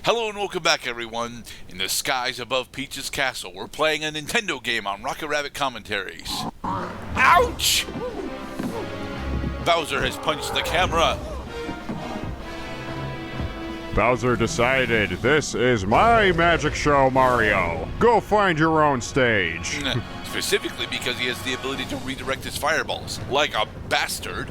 Hello and welcome back, everyone. In the skies above Peach's castle, we're playing a Nintendo game on Rocket Rabbit Commentaries. Ouch! Bowser has punched the camera. Bowser decided, this is my magic show, Mario. Go find your own stage. Specifically because he has the ability to redirect his fireballs, like a bastard.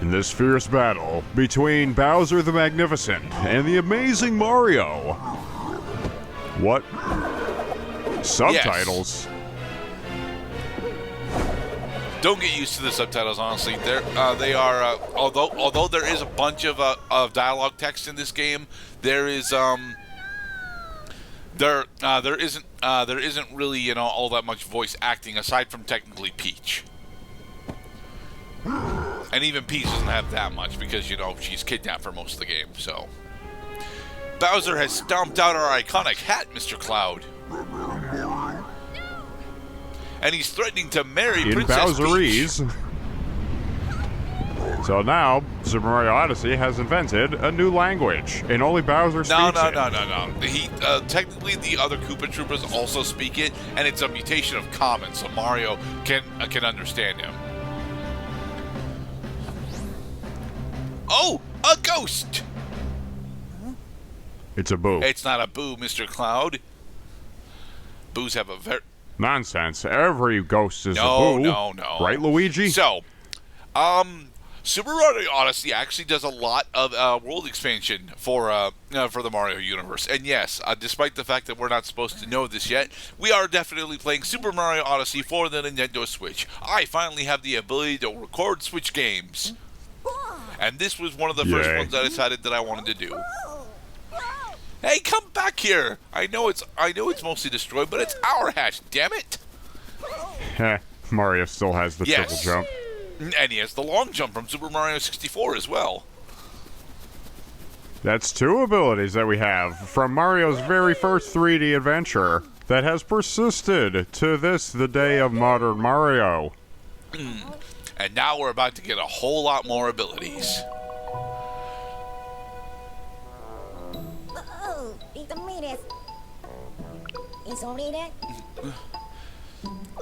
In this fierce battle between Bowser the Magnificent and the amazing Mario. What? Subtitles? Yes. Don't get used to the subtitles, honestly. They are although there is a bunch of dialogue text in this game, there isn't really all that much voice acting aside from technically Peach. And even Peach doesn't have that much because, she's kidnapped for most of the game, so. Bowser has stomped out our iconic hat, Mr. Cloud. And he's threatening to marry Princess Peach. So now, Super Mario Odyssey has invented a new language, and only Bowser speaks it. No. Technically, the other Koopa Troopas also speak it, and it's a mutation of Common, so Mario can understand him. Oh, a ghost! It's a boo. It's not a boo, Mr. Cloud. Boos have a very... Nonsense. Every ghost is a boo. No. Right, Luigi? So, Super Mario Odyssey actually does a lot of world expansion for the Mario universe. And yes, despite the fact that we're not supposed to know this yet, we are definitely playing Super Mario Odyssey for the Nintendo Switch. I finally have the ability to record Switch games. And this was one of the first ones I decided that I wanted to do. Hey, come back here! I know it's mostly destroyed, but it's our hatch, damn it! Mario still has the triple jump. And he has the long jump from Super Mario 64 as well. That's two abilities that we have from Mario's very first 3D adventure that has persisted to the day of modern Mario. And now we're about to get a whole lot more abilities.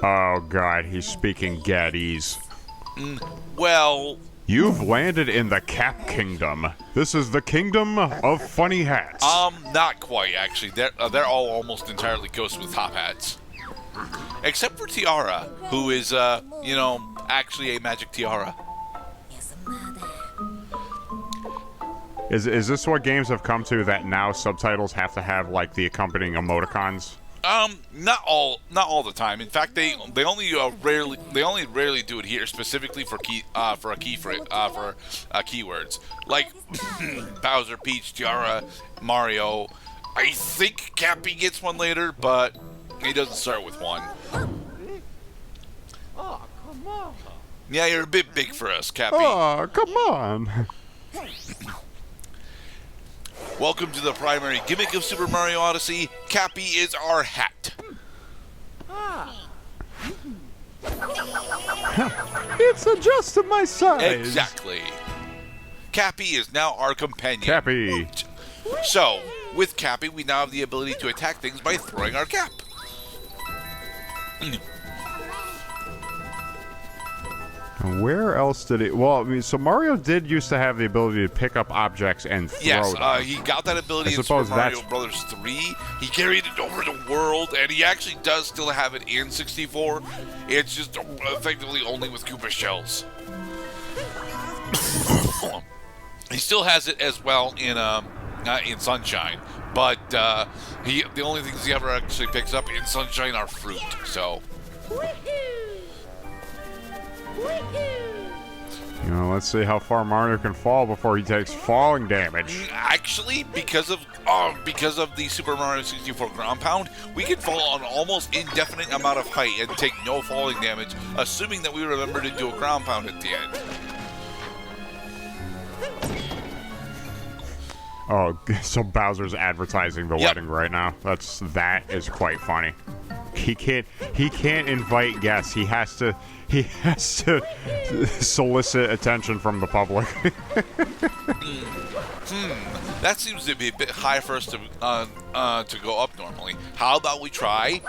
Oh god, he's speaking Gaddese. Well... You've landed in the Cap Kingdom. This is the kingdom of funny hats. Not quite, actually. They're all almost entirely ghosts with top hats. Except for Tiara, who is, actually a magic tiara. Is this what games have come to, that now subtitles have to have, like, the accompanying emoticons? Not all the time. In fact, they only rarely do it here, specifically for keywords like Bowser, Peach, Tiara, Mario. I think Cappy gets one later, but he doesn't start with one. Oh, come on. Yeah, you're a bit big for us, Cappy. Oh, come on. Welcome to the primary gimmick of Super Mario Odyssey. Cappy is our hat. It's adjusted my size. Exactly. Cappy is now our companion. Cappy. So, with Cappy, we now have the ability to attack things by throwing our cap. Where else did it... Well, I mean, so Mario did used to have the ability to pick up objects and throw them. He got that ability in Super Mario Bros. 3. He carried it over the world, and he actually does still have it in 64. It's just effectively only with Koopa shells. He still has it as well in Sunshine, but the only things he ever actually picks up in Sunshine are fruit, so... Let's see how far Mario can fall before he takes falling damage. Actually, because of the Super Mario 64 ground pound, we can fall an almost indefinite amount of height and take no falling damage, assuming that we remember to do a ground pound at the end. Oh, so Bowser's advertising the wedding right now. That is quite funny. he can't invite guests. He has to solicit attention from the public. That seems to be a bit high for us to go up normally. How about we try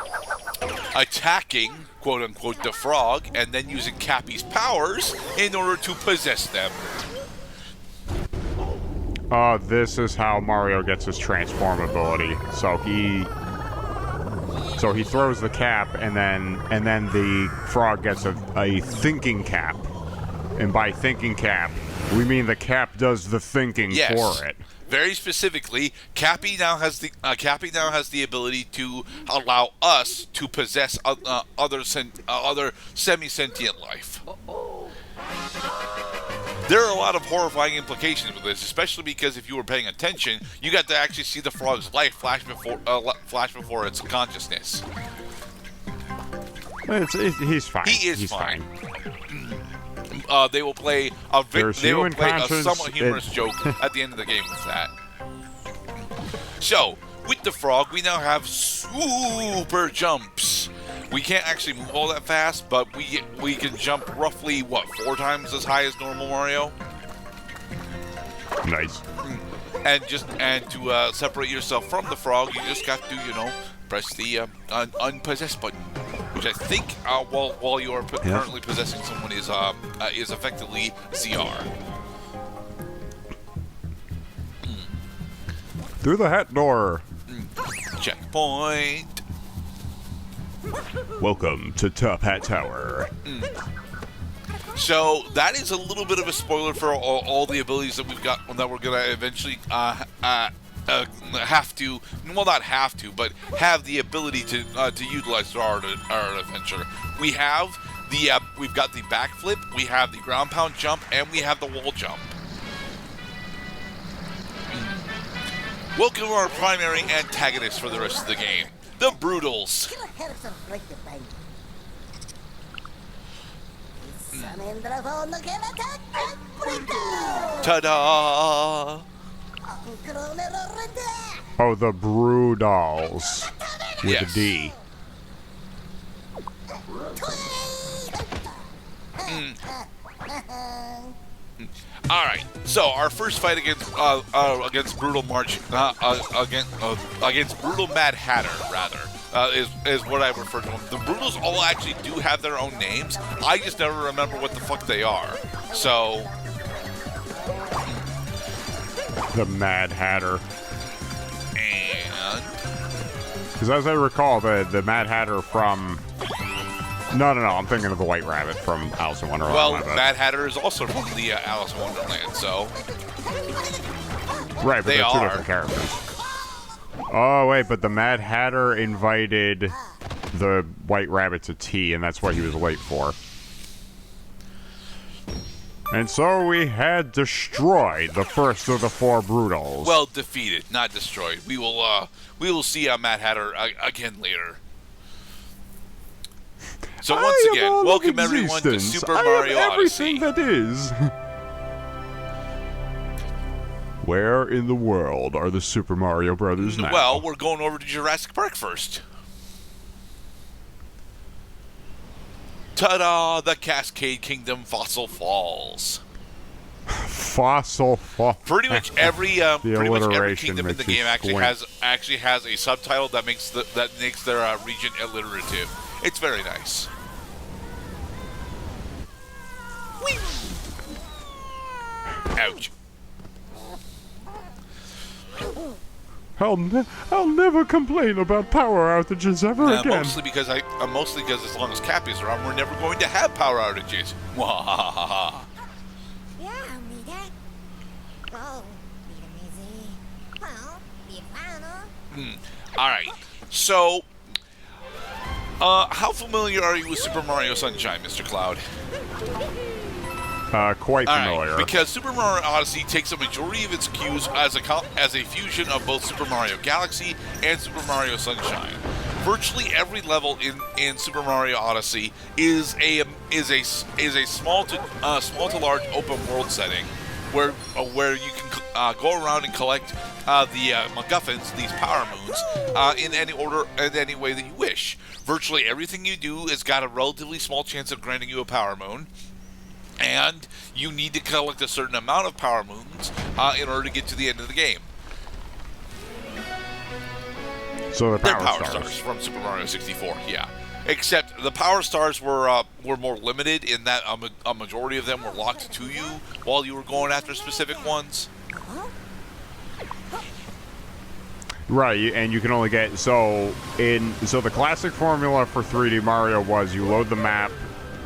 attacking, quote unquote, the frog, and then using Cappy's powers in order to possess them? This is how Mario gets his transform ability. So he throws the cap, and then the frog gets a thinking cap. And by thinking cap, we mean the cap does the thinking for it. Very specifically, Cappy now has the ability to allow us to possess other semi-sentient life. There are a lot of horrifying implications with this, especially because if you were paying attention, you got to actually see the frog's life flash before its consciousness. He's fine. He is He's fine. They will play a somewhat humorous joke at the end of the game with that. So, with the frog, we now have super jumps. We can't actually move all that fast, but we can jump roughly, 4 times as high as normal Mario? Nice. And to separate yourself from the frog, you just have to, press the unpossessed button, which I think while you are currently possessing someone is effectively ZR. Through the hat door. Checkpoint. Welcome to Top Hat Tower. So that is a little bit of a spoiler for all the abilities that we've got that we're gonna eventually have to, well, not have to, but have the ability to utilize through our adventure. We've got the backflip, we have the ground pound jump, and we have the wall jump. Welcome to our primary antagonist for the rest of the game, the Brutals. Ta-da! Oh, the Brutals with a D. All right. So our first fight against Brutal against Brutal Mad Hatter rather is what I refer to them. The Brutals all actually do have their own names. I just never remember what the fuck they are. So the Mad Hatter. And because as I recall, the Mad Hatter from No, I'm thinking of the White Rabbit from Alice in Wonderland. Well, Mad Hatter is also from the Alice in Wonderland, so right, but they're two different characters. Oh wait, but the Mad Hatter invited the White Rabbit to tea, and that's what he was late for. And so we had destroyed the first of the 4 Brutals. Well, defeated, not destroyed. We will see Mad Hatter again later. So once again, welcome everyone to Super Mario Odyssey. Everything that is. Where in the world are the Super Mario Brothers now? Well, we're going over to Jurassic Park first. Ta-da! The Cascade Kingdom Fossil Falls. Fossil Falls. Pretty much every kingdom in the game actually has a subtitle that makes their region alliterative. It's very nice. Whee! Ouch. I'll never complain about power outages ever again. Mostly because as long as Cappy's around, we're never going to have power outages. Wahahaha. All right. So, how familiar are you with Super Mario Sunshine, Mr. Cloud? Quite familiar. Right, because Super Mario Odyssey takes a majority of its cues as a fusion of both Super Mario Galaxy and Super Mario Sunshine. Virtually every level in Super Mario Odyssey is a small to large open world setting where you can go around and collect the MacGuffins, these power moons, in any order and any way that you wish. Virtually everything you do has got a relatively small chance of granting you a power moon, and you need to collect a certain amount of power moons in order to get to the end of the game. So They're power stars from Super Mario 64, yeah. Except the power stars were more limited in that a majority of them were locked to you while you were going after specific ones. Right, and you can only get so the classic formula for 3D Mario was you load the map,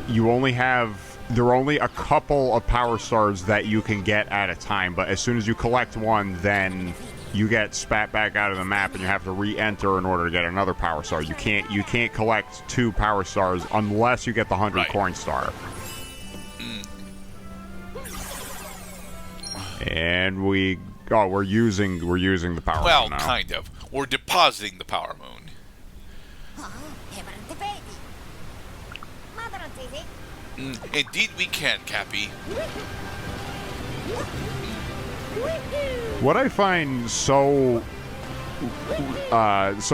there are only a couple of power stars that you can get at a time, but as soon as you collect one, then you get spat back out of the map and you have to re-enter in order to get another power star. You can't collect 2 power stars unless you get the 100 coin star. And we're using the power moon now. Well, kind of. We're depositing the power moon. Indeed we can, Cappy. What I find so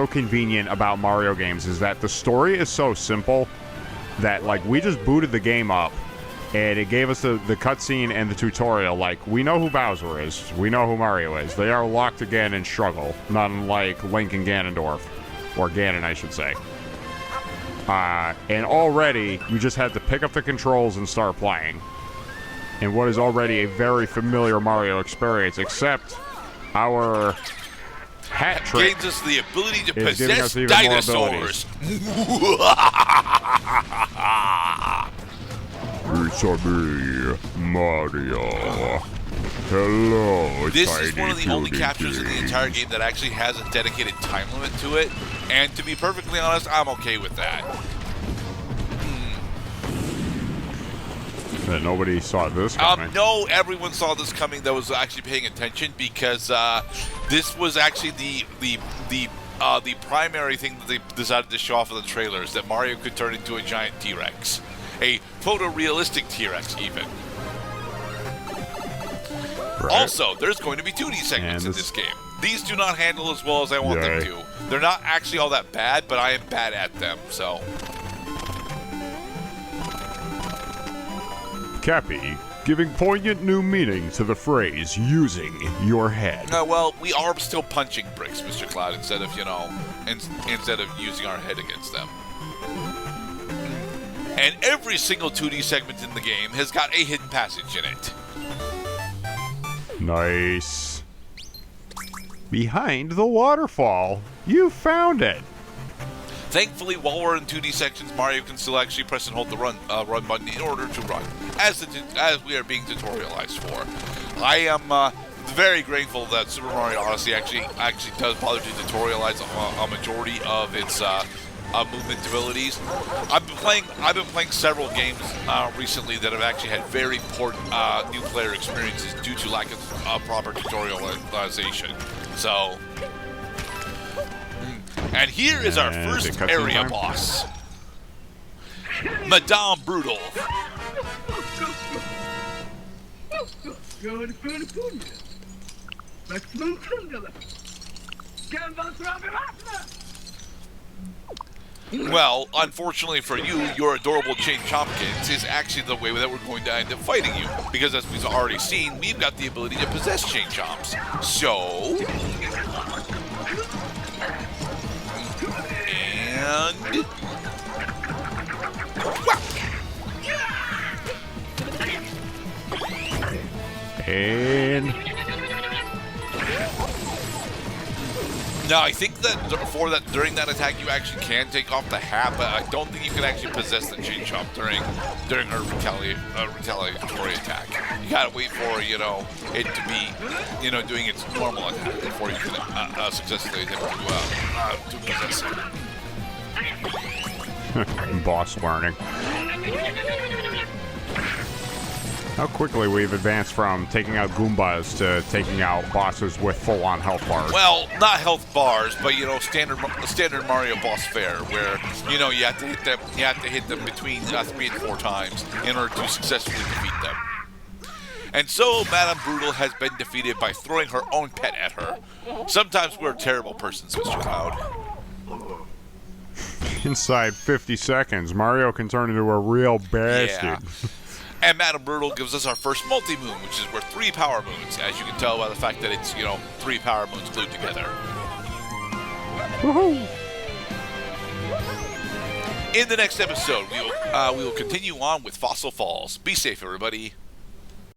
convenient about Mario games is that the story is so simple that, like, we just booted the game up and it gave us the cutscene and the tutorial. Like, we know who Bowser is, we know who Mario is. They are locked again in struggle, not unlike Link and Ganondorf, or Ganon, I should say. And already you just had to pick up the controls and start playing. In what is already a very familiar Mario experience, except our hat trick gains us the ability to is giving possess us even dinosaurs. It's a me, Mario. Hello, This tiny is one of the only puny captures in the entire game that actually has a dedicated time limit to it, and to be perfectly honest, I'm okay with that. That nobody saw this coming. No, everyone saw this coming that was actually paying attention, because this was actually the primary thing that they decided to show off in the trailers, that Mario could turn into a giant T-Rex. A photorealistic T-Rex, even. Right. Also, there's going to be 2D segments in this game. These do not handle as well as I want them to. They're not actually all that bad, but I am bad at them, so... Cappy, giving poignant new meaning to the phrase "using your head." Well, we are still punching bricks, Mr. Cloud, instead of, instead of using our head against them. And every single 2D segment in the game has got a hidden passage in it. Nice. Behind the waterfall. You found it. Thankfully, while we're in 2D sections, Mario can still actually press and hold the run button in order to run, as we are being tutorialized for. I am very grateful that Super Mario Odyssey actually does bother to tutorialize a majority of its movement abilities. I've been playing several games recently that have actually had very poor new player experiences due to lack of proper tutorialization. So. And here is our first area boss, Madame Brutal. Well, unfortunately for you, your adorable Chain Chompkins is actually the way that we're going to end up fighting you. Because as we've already seen, we've got the ability to possess Chain Chomps. So... And... And... Now, I think that during that attack, you actually can take off the hat, but I don't think you can actually possess the Chain Chomp during her retaliatory attack. You gotta wait for, it to be, doing its normal attack before you can successfully attempt to possess it. Boss learning. How quickly we've advanced from taking out Goombas to taking out bosses with full-on health bars. Well, not health bars, but standard Mario boss fare, where you have to hit them. You have to hit them between 3 and 4 times in order to successfully defeat them. And so Madame Brutal has been defeated by throwing her own pet at her. Sometimes we're terrible persons, Mr. Cloud. Inside 50 seconds, Mario can turn into a real bastard. Yeah. And Madame Brutal gives us our first multi-moon, which is worth 3 power moons, as you can tell by the fact that it's, 3 power moons glued together. Woohoo! In the next episode, we will continue on with Fossil Falls. Be safe, everybody.